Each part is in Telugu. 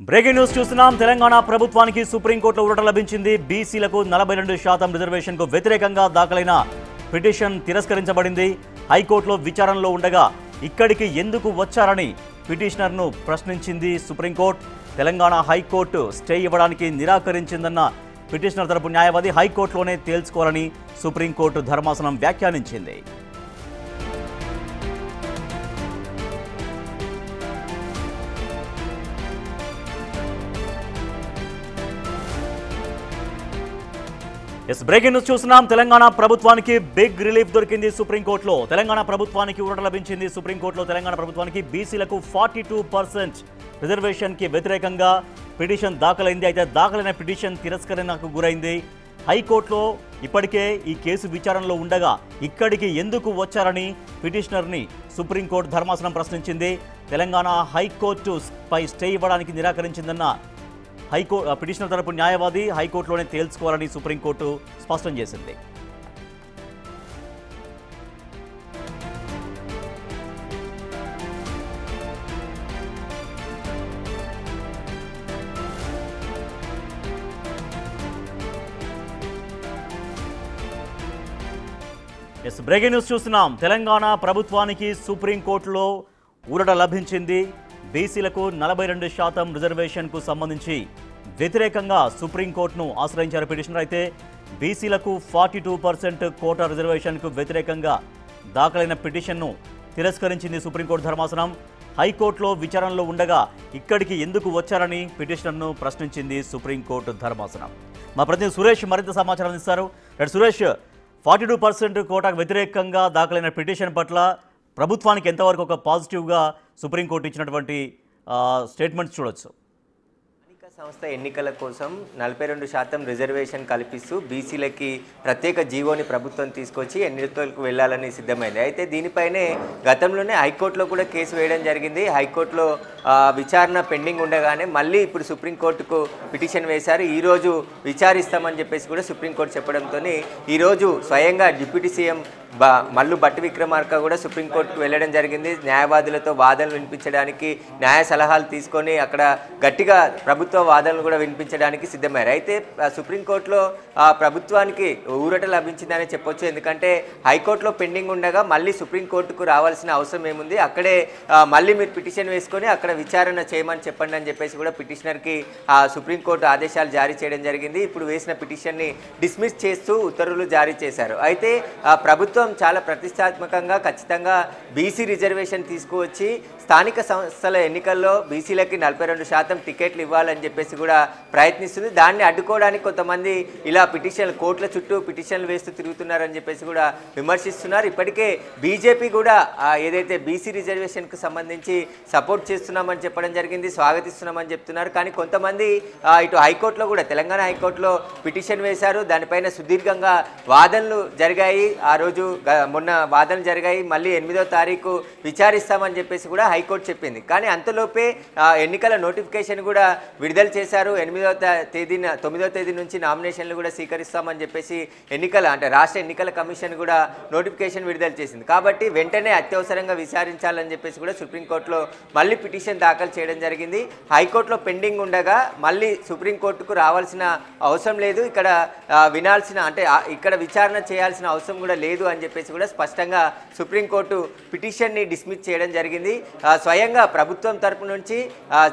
బ్రేకింగ్ న్యూస్ చూస్తున్నాం. తెలంగాణ ప్రభుత్వానికి సుప్రీంకోర్టులో ఊరట లభించింది. బీసీలకు 42% రిజర్వేషన్కు వ్యతిరేకంగా దాఖలైన పిటిషన్ తిరస్కరించబడింది. హైకోర్టులో విచారణలో ఉండగా ఇక్కడికి ఎందుకు వచ్చారని పిటిషనర్ను ప్రశ్నించింది సుప్రీంకోర్టు. తెలంగాణ హైకోర్టు స్టే ఇవ్వడానికి నిరాకరించిందన్న పిటిషనర్ తరపు న్యాయవాది హైకోర్టులోనే తేల్చుకోవాలని సుప్రీంకోర్టు ధర్మాసనం వ్యాఖ్యానించింది. బ్రేకింగ్ న్యూస్ చూస్తున్నాం. తెలంగాణ ప్రభుత్వానికి బిగ్ రిలీఫ్ దొరికింది సుప్రీంకోర్టులో. తెలంగాణ ప్రభుత్వానికి ఊరట లభించింది సుప్రీంకోర్టులో. తెలంగాణ ప్రభుత్వానికి బీసీలకు 42% రిజర్వేషన్కి వ్యతిరేకంగా పిటిషన్ దాఖలైంది. అయితే దాఖలైన పిటిషన్ తిరస్కరణకు గురైంది. హైకోర్టులో ఇప్పటికే ఈ కేసు విచారణలో ఉండగా ఇక్కడికి ఎందుకు వచ్చారని పిటిషనర్ని సుప్రీంకోర్టు ధర్మాసనం ప్రశ్నించింది. తెలంగాణ హైకోర్టు పై స్టే ఇవ్వడానికి నిరాకరించిందన్న పిటిషనర్ తరపు న్యాయవాది హైకోర్టులోనే తేల్చుకోవాలని సుప్రీంకోర్టు స్పష్టం చేసింది. బ్రేకింగ్ న్యూస్ చూస్తున్నాం. తెలంగాణ ప్రభుత్వానికి సుప్రీంకోర్టులో ఊరట లభించింది. బీసీలకు 42% రిజర్వేషన్కు సంబంధించి వ్యతిరేకంగా సుప్రీంకోర్టును ఆశ్రయించారు పిటిషనర్. అయితే బీసీలకు 42% కోటా రిజర్వేషన్కు వ్యతిరేకంగా దాఖలైన పిటిషన్ను తిరస్కరించింది సుప్రీంకోర్టు ధర్మాసనం. హైకోర్టులో విచారణలో ఉండగా ఇక్కడికి ఎందుకు వచ్చారని పిటిషనర్ను ప్రశ్నించింది సుప్రీంకోర్టు ధర్మాసనం. మా ప్రతినిధి సురేష్ మరింత సమాచారం ఇస్తారు. సురేష్, 42% కోటాకు వ్యతిరేకంగా దాఖలైన పిటిషన్ పట్ల ప్రభుత్వానికి ఎంతవరకు ఒక పాజిటివ్గా సుప్రీంకోర్టు ఇచ్చినటువంటి స్టేట్మెంట్స్ చూడొచ్చు? సంస్థ ఎన్నికల కోసం 42% రిజర్వేషన్ కల్పిస్తూ బీసీలకి ప్రత్యేక జీవోని ప్రభుత్వం తీసుకొచ్చి ఎన్నికలకు వెళ్లాలని సిద్ధమైంది. అయితే దీనిపైనే గతంలోనే హైకోర్టులో కూడా కేసు వేయడం జరిగింది. హైకోర్టులో విచారణ పెండింగ్ ఉండగానే మళ్ళీ ఇప్పుడు సుప్రీంకోర్టుకు పిటిషన్ వేశారు. ఈరోజు విచారిస్తామని చెప్పేసి కూడా సుప్రీంకోర్టు చెప్పడంతో ఈరోజు స్వయంగా డిప్యూటీ సీఎం మల్లు భట్టి విక్రమార్క కూడా సుప్రీంకోర్టుకు వెళ్ళడం జరిగింది. న్యాయవాదులతో వాదనలు వినిపించడానికి, న్యాయ సలహాలు తీసుకొని అక్కడ గట్టిగా ప్రభుత్వ వాదనలు కూడా వినిపించడానికి సిద్ధమయ్యారు. అయితే సుప్రీంకోర్టులో ప్రభుత్వానికి ఊరట లభించిందని చెప్పొచ్చు. ఎందుకంటే హైకోర్టులో పెండింగ్ ఉండగా మళ్ళీ సుప్రీంకోర్టుకు రావాల్సిన అవసరం ఏముంది, అక్కడే మళ్ళీ మీరు పిటిషన్ వేసుకొని అక్కడ విచారణ చేయమని చెప్పండి అని చెప్పేసి కూడా పిటిషనర్కి సుప్రీంకోర్టు ఆదేశాలు జారీ చేయడం జరిగింది. ఇప్పుడు వేసిన పిటిషన్ని డిస్మిస్ చేస్తూ ఉత్తర్వులు జారీ చేశారు. అయితే ప్రభుత్వం చాలా ప్రతిష్టాత్మకంగా ఖచ్చితంగా బీసీ రిజర్వేషన్ తీసుకువచ్చి స్థానిక సంస్థల ఎన్నికల్లో బీసీలకి 42% టికెట్లు ఇవ్వాలని చెప్పేసి కూడా ప్రయత్నిస్తుంది. దాన్ని అడ్డుకోవడానికి కొంతమంది ఇలా కోర్టుల చుట్టూ పిటిషన్లు వేస్తూ తిరుగుతున్నారని చెప్పేసి కూడా విమర్శిస్తున్నారు. ఇప్పటికే బీజేపీ కూడా ఏదైతే బీసీ రిజర్వేషన్కు సంబంధించి సపోర్ట్ చేస్తున్నామని చెప్పడం జరిగింది, స్వాగతిస్తున్నామని చెప్తున్నారు. కానీ కొంతమంది ఇటు హైకోర్టులో కూడా తెలంగాణ హైకోర్టులో పిటిషన్ వేశారు. దానిపైన సుదీర్ఘంగా వాదనలు జరిగాయి. ఆ రోజు మొన్న వాదనలు జరిగాయి. మళ్ళీ 8వ తారీఖు విచారిస్తామని చెప్పేసి కూడా హైకోర్టు చెప్పింది. కానీ అంతలోపే ఎన్నికల నోటిఫికేషన్ కూడా విడుదల చేశారు. 9వ తేదీ నుంచి నామినేషన్లు కూడా స్వీకరిస్తామని చెప్పేసి రాష్ట్ర ఎన్నికల కమిషన్ కూడా నోటిఫికేషన్ విడుదల చేసింది. కాబట్టి వెంటనే అత్యవసరంగా విచారించాలని చెప్పేసి కూడా సుప్రీంకోర్టులో మళ్ళీ పిటిషన్ దాఖలు చేయడం జరిగింది. హైకోర్టులో పెండింగ్ ఉండగా మళ్ళీ సుప్రీంకోర్టుకు రావాల్సిన అవసరం లేదు, ఇక్కడ విచారణ చేయాల్సిన అవసరం కూడా లేదు అని చెప్పేసి కూడా స్పష్టంగా సుప్రీంకోర్టు పిటిషన్ని డిస్మిస్ చేయడం జరిగింది. స్వయంగా ప్రభుత్వం తరపు నుంచి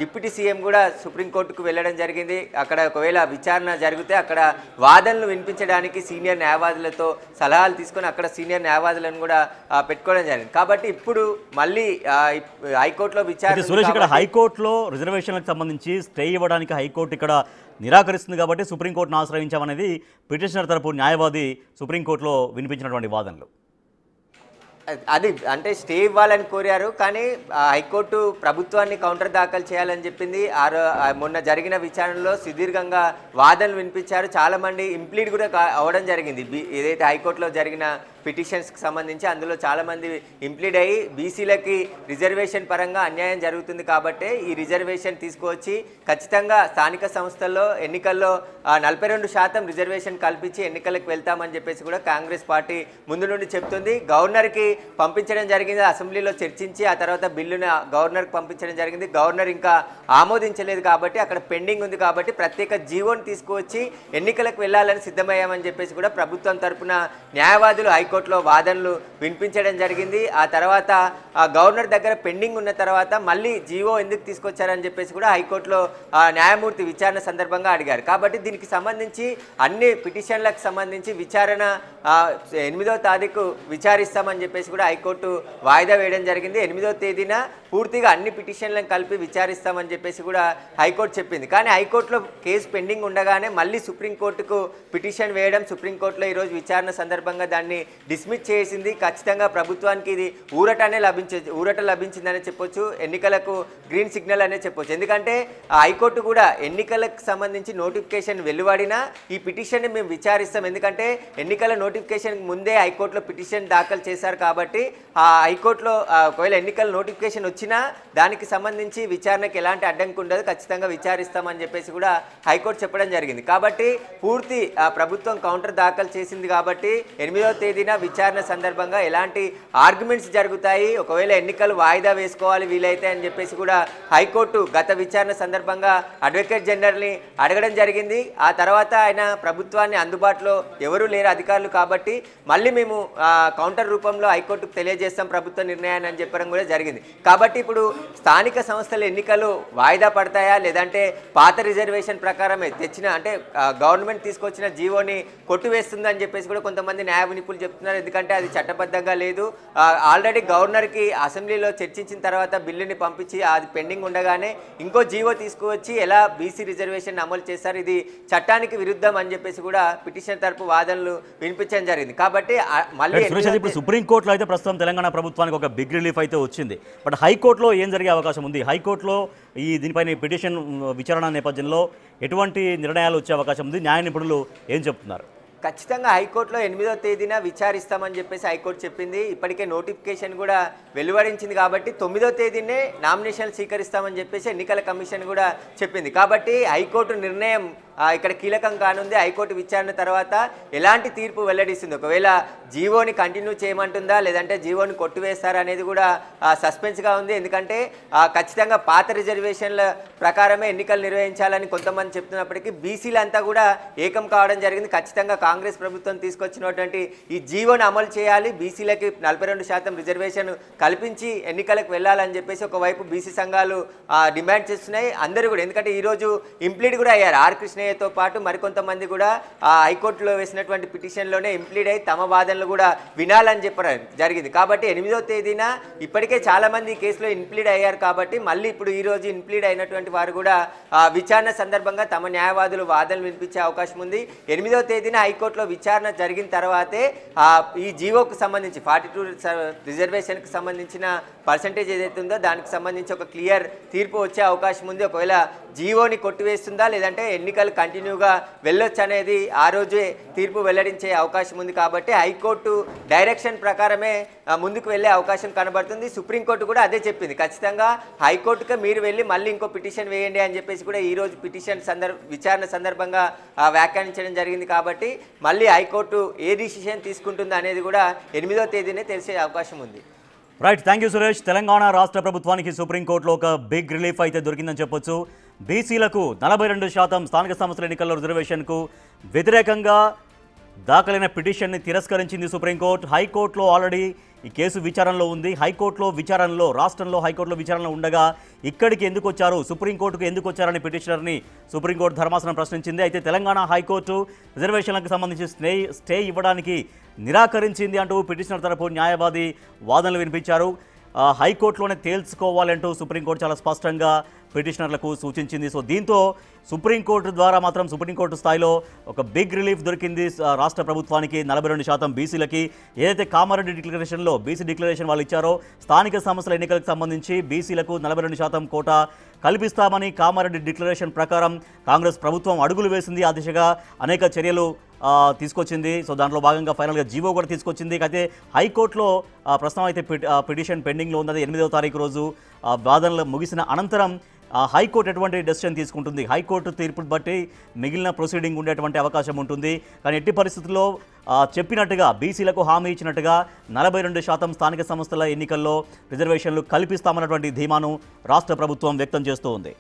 డిప్యూటీ సీఎం కూడా సుప్రీంకోర్టుకు వెళ్ళడం జరిగింది. అక్కడ ఒకవేళ విచారణ జరిగితే అక్కడ వాదనలు వినిపించడానికి సీనియర్ న్యాయవాదులతో సలహాలు తీసుకొని అక్కడ సీనియర్ న్యాయవాదులను కూడా పెట్టుకోవడం జరిగింది. కాబట్టి ఇప్పుడు మళ్ళీ హైకోర్టులో విచారణ. సురేష్, ఇక్కడ హైకోర్టులో రిజర్వేషన్లకు సంబంధించి స్టే ఇవ్వడానికి హైకోర్టు ఇక్కడ నిరాకరిస్తుంది కాబట్టి సుప్రీంకోర్టును ఆశ్రయించామనేది పిటిషనర్ తరపు న్యాయవాది సుప్రీంకోర్టులో వినిపించినటువంటి వాదనలు. అది అంటే స్టే ఇవ్వాలని కోరారు. కానీ హైకోర్టు ప్రభుత్వాన్ని కౌంటర్ దాఖలు చేయాలని చెప్పింది. మొన్న జరిగిన విచారణలో సుదీర్ఘంగా వాదనలు వినిపించారు. చాలామంది ఇంప్లీడ్ కూడా అవ్వడం జరిగింది. ఏదైతే హైకోర్టులో జరిగిన పిటిషన్స్కి సంబంధించి అందులో చాలామంది ఇంప్లీడ్ అయ్యి బీసీలకి రిజర్వేషన్ పరంగా అన్యాయం జరుగుతుంది కాబట్టి ఈ రిజర్వేషన్ తీసుకువచ్చి ఖచ్చితంగా స్థానిక సంస్థల్లో ఎన్నికల్లో 42% రిజర్వేషన్ కల్పించి ఎన్నికలకు వెళ్తామని చెప్పేసి కూడా కాంగ్రెస్ పార్టీ ముందు నుండి చెప్తుంది. గవర్నర్కి పంపించడం జరిగింది, అసెంబ్లీలో చర్చించి ఆ తర్వాత బిల్లుని గవర్నర్కి పంపించడం జరిగింది. గవర్నర్ ఇంకా ఆమోదించలేదు కాబట్టి అక్కడ పెండింగ్ ఉంది కాబట్టి ప్రత్యేక జీవోని తీసుకువచ్చి ఎన్నికలకు వెళ్ళాలని సిద్ధమయ్యామని చెప్పేసి కూడా ప్రభుత్వం తరపున న్యాయవాదులు హైకోర్టులో వాదనలు వినిపించడం జరిగింది. ఆ తర్వాత గవర్నర్ దగ్గర పెండింగ్ ఉన్న తర్వాత మళ్ళీ జీవో ఎందుకు తీసుకొచ్చారని చెప్పేసి కూడా హైకోర్టులో న్యాయమూర్తి విచారణ సందర్భంగా అడిగారు. కాబట్టి దీనికి సంబంధించి అన్ని పిటిషన్లకు సంబంధించి విచారణ 8వ తారీఖు విచారిస్తామని చెప్పేసి కూడా హైకోర్టు వాయిదా వేయడం జరిగింది. 8వ తేదీన పూర్తిగా అన్ని పిటిషన్లను కలిపి విచారిస్తామని చెప్పేసి కూడా హైకోర్టు చెప్పింది. కానీ హైకోర్టులో కేసు పెండింగ్ ఉండగానే మళ్ళీ సుప్రీంకోర్టుకు పిటిషన్ వేయడం, సుప్రీంకోర్టులో ఈరోజు విచారణ సందర్భంగా దాన్ని డిస్మిస్ చేసింది. ఖచ్చితంగా ప్రభుత్వానికి ఇది ఊరట లభించిందనే చెప్పొచ్చు, ఎన్నికలకు గ్రీన్ సిగ్నల్ అనే చెప్పొచ్చు. ఎందుకంటే హైకోర్టు కూడా ఎన్నికలకు సంబంధించి నోటిఫికేషన్ వెలువడినా ఈ పిటిషన్ని మేము విచారిస్తాం, ఎందుకంటే ఎన్నికల నోటిఫికేషన్ ముందే హైకోర్టులో పిటిషన్ దాఖలు చేశారు కాబట్టి ఆ హైకోర్టులో ఒకవేళ ఎన్నికల నోటిఫికేషన్ వచ్చినా దానికి సంబంధించి విచారణకు ఎలాంటి అడ్డంకి ఉండదు, ఖచ్చితంగా విచారిస్తామని చెప్పేసి కూడా హైకోర్టు చెప్పడం జరిగింది. కాబట్టి పూర్తి ప్రభుత్వం కౌంటర్ దాఖలు చేసింది కాబట్టి 8వ తేదీన విచారణ సందర్భంగా ఎలాంటి ఆర్గ్యుమెంట్స్ జరుగుతాయి, ఒకవేళ ఎన్నికలు వాయిదా వేసుకోవాలి వీలైతే అని చెప్పేసి కూడా హైకోర్టు గత విచారణ సందర్భంగా అడ్వకేట్ జనరల్ని అడగడం జరిగింది. ఆ తర్వాత ఆయన ప్రభుత్వాన్ని అందుబాటులో ఎవరూ లేరు అధికారులు కాబట్టి మళ్ళీ మేము కౌంటర్ రూపంలో హైకోర్టుకు తెలియజేస్తాం ప్రభుత్వ నిర్ణయాన్ని అని చెప్పడం కూడా జరిగింది. కాబట్టి ఇప్పుడు స్థానిక సంస్థల ఎన్నికలు వాయిదా పడతాయా లేదంటే పాత రిజర్వేషన్ ప్రకారమే తెచ్చిన అంటే గవర్నమెంట్ తీసుకొచ్చిన జీవోని కొట్టివేస్తుందని చెప్పేసి కూడా కొంతమంది న్యాయ నిపుణులు చెప్తున్నారు. ఎందుకంటే అది చట్టబద్ధంగా లేదు, ఆల్రెడీ గవర్నర్కి అసెంబ్లీలో చర్చించిన తర్వాత బిల్లుని పంపించి అది పెండింగ్ ఉండగానే ఇంకో జీవో తీసుకువచ్చి ఎలా బీసీ రిజర్వేషన్ అమలు చేస్తారు, ఇది చట్టానికి విరుద్ధం అని చెప్పేసి కూడా పిటిషన్ తరపు వాదనలు వినిపించడం జరిగింది. కాబట్టి మళ్ళీ ఇప్పుడు సుప్రీంకోర్టులో అయితే ప్రస్తుతం తెలంగాణ ప్రభుత్వానికి ఒక బిగ్ రిలీఫ్ అయితే వచ్చింది. బట్ హైకోర్టులో ఏం జరిగే అవకాశం ఉంది? హైకోర్టులో దీనిపైన పిటిషన్ విచారణ నేపథ్యంలో ఎటువంటి నిర్ణయాలు వచ్చే అవకాశం ఉంది? న్యాయ నిపుణులు ఏం చెప్తున్నారు? ఖచ్చితంగా హైకోర్టులో 8వ తేదీన విచారిస్తామని చెప్పేసి హైకోర్టు చెప్పింది. ఇప్పటికే నోటిఫికేషన్ కూడా వెలువడించింది కాబట్టి 9వ తేదీనే నామినేషన్లు స్వీకరిస్తామని చెప్పేసి ఎన్నికల కమిషన్ కూడా చెప్పింది. కాబట్టి హైకోర్టు నిర్ణయం ఇక్కడ కీలకం కానుంది. హైకోర్టు విచారణ తర్వాత ఎలాంటి తీర్పు వెల్లడిస్తుంది, ఒకవేళ జీవోని కంటిన్యూ చేయమంటుందా లేదంటే జీవోని కొట్టివేస్తారా అనేది కూడా సస్పెన్స్గా ఉంది. ఎందుకంటే ఖచ్చితంగా పాత రిజర్వేషన్ల ప్రకారమే ఎన్నికలు నిర్వహించాలని కొంతమంది చెప్తున్నప్పటికీ బీసీలంతా కూడా ఏకం కావడం జరిగింది. ఖచ్చితంగా కాంగ్రెస్ ప్రభుత్వం తీసుకొచ్చినటువంటి ఈ జీవోని అమలు చేయాలి, బీసీలకి 42% రిజర్వేషన్ కల్పించి ఎన్నికలకు వెళ్ళాలని చెప్పేసి ఒకవైపు బీసీ సంఘాలు డిమాండ్ చేస్తున్నాయి. అందరూ కూడా, ఎందుకంటే ఈరోజు ఇంప్లీడ్ కూడా అయ్యారు. ఆర్ కృష్ణయ్యతో పాటు మరికొంతమంది కూడా హైకోర్టులో వేసినటువంటి పిటిషన్లోనే ఇంప్లీడ్ అయ్యి తమ వాదనలు కూడా వినాలని చెప్పడం జరిగింది. కాబట్టి 8వ తేదీన ఇప్పటికే చాలామంది ఈ కేసులో ఇంప్లీడ్ అయ్యారు కాబట్టి మళ్ళీ ఇప్పుడు ఈరోజు ఇంప్లీడ్ అయినటువంటి వారు కూడా విచారణ సందర్భంగా తమ న్యాయవాదులు వాదనలు వినిపించే అవకాశం ఉంది. 8వ తేదీన హైకోర్టులో విచారణ జరిగిన తర్వాతే ఈ జీవోకు సంబంధించి 42 రిజర్వేషన్కి సంబంధించిన పర్సంటేజ్ ఏదైతే ఉందో దానికి సంబంధించి ఒక క్లియర్ తీర్పు వచ్చే అవకాశం ఉంది. ఒకవేళ జీవోని కొట్టివేస్తుందా లేదంటే ఎన్నికలు కంటిన్యూగా వెళ్ళొచ్చు అనేది ఆ రోజే తీర్పు వెల్లడించే అవకాశం ఉంది. కాబట్టి హైకోర్టు డైరెక్షన్ ప్రకారమే ముందుకు వెళ్ళే అవకాశం కనబడుతుంది. సుప్రీంకోర్టు కూడా అదే చెప్పింది, ఖచ్చితంగా హైకోర్టుకే మీరు వెళ్ళి మళ్ళీ ఇంకో పిటిషన్ వేయండి అని చెప్పేసి కూడా ఈరోజు పిటిషన్ విచారణ సందర్భంగా వ్యాఖ్యానించడం జరిగింది. కాబట్టి మళ్ళీ హైకోర్టు ఏ డిసిషన్ తీసుకుంటుంది అనేది కూడా 8వ తేదీనే తెలిసే అవకాశం ఉంది. Right, thank you Suresh. Telangana రాష్ట్ర ప్రభుత్వానికి సుప్రీంకోర్టులో ఒక బిగ్ రిలీఫ్ అయితే దొరికిందని చెప్పొచ్చు. బీసీలకు 42% స్థానిక సంస్థల ఎన్నికల్లో రిజర్వేషన్కు వ్యతిరేకంగా దాఖలైన పిటిషన్ని తిరస్కరించింది సుప్రీంకోర్టు. హైకోర్టులో ఆల్రెడీ ఈ కేసు విచారణలో ఉంది. రాష్ట్రంలో హైకోర్టులో విచారణలో ఉండగా ఇక్కడికి ఎందుకు వచ్చారు, సుప్రీంకోర్టుకు ఎందుకు వచ్చారని పిటిషనర్ని సుప్రీంకోర్టు ధర్మాసనం ప్రశ్నించింది. అయితే తెలంగాణ హైకోర్టు రిజర్వేషన్లకు సంబంధించి స్టే ఇవ్వడానికి నిరాకరించింది అంటూ పిటిషనర్ తరపు న్యాయవాది వాదనలు వినిపించారు. హైకోర్టులోనే తేల్చుకోవాలంటూ సుప్రీంకోర్టు చాలా స్పష్టంగా పిటిషనర్లకు సూచించింది. సో దీంతో సుప్రీంకోర్టు ద్వారా మాత్రం సుప్రీంకోర్టు స్థాయిలో ఒక బిగ్ రిలీఫ్ దొరికింది రాష్ట్ర ప్రభుత్వానికి. 42% బీసీలకి ఏదైతే కామారెడ్డి డిక్లరేషన్లో బీసీ డిక్లరేషన్ వాళ్ళు ఇచ్చారో స్థానిక సంస్థల ఎన్నికలకు సంబంధించి బీసీలకు 42% కోటా కల్పిస్తామని కామారెడ్డి డిక్లరేషన్ ప్రకారం కాంగ్రెస్ ప్రభుత్వం అడుగులు వేసింది. ఆ దిశగా అనేక చర్యలు తీసుకొచ్చింది. సో దాంట్లో భాగంగా ఫైనల్గా జీవో కూడా తీసుకొచ్చింది. అయితే హైకోర్టులో ప్రస్తుతం అయితే పిటిషన్ పెండింగ్లో ఉన్నది. 8వ తారీఖు రోజు వాదనలు ముగిసిన అనంతరం హైకోర్టు ఎటువంటి డెసిషన్ తీసుకుంటుంది, హైకోర్టు తీర్పును బట్టి మిగిలిన ప్రొసీడింగ్ ఉండేటువంటి అవకాశం ఉంటుంది. కానీ ఎట్టి పరిస్థితుల్లో చెప్పినట్టుగా బీసీలకు హామీ ఇచ్చినట్టుగా 42% స్థానిక సంస్థల ఎన్నికల్లో రిజర్వేషన్లు కల్పిస్తామన్నటువంటి ధీమాను రాష్ట్ర ప్రభుత్వం వ్యక్తం చేస్తూ ఉంది.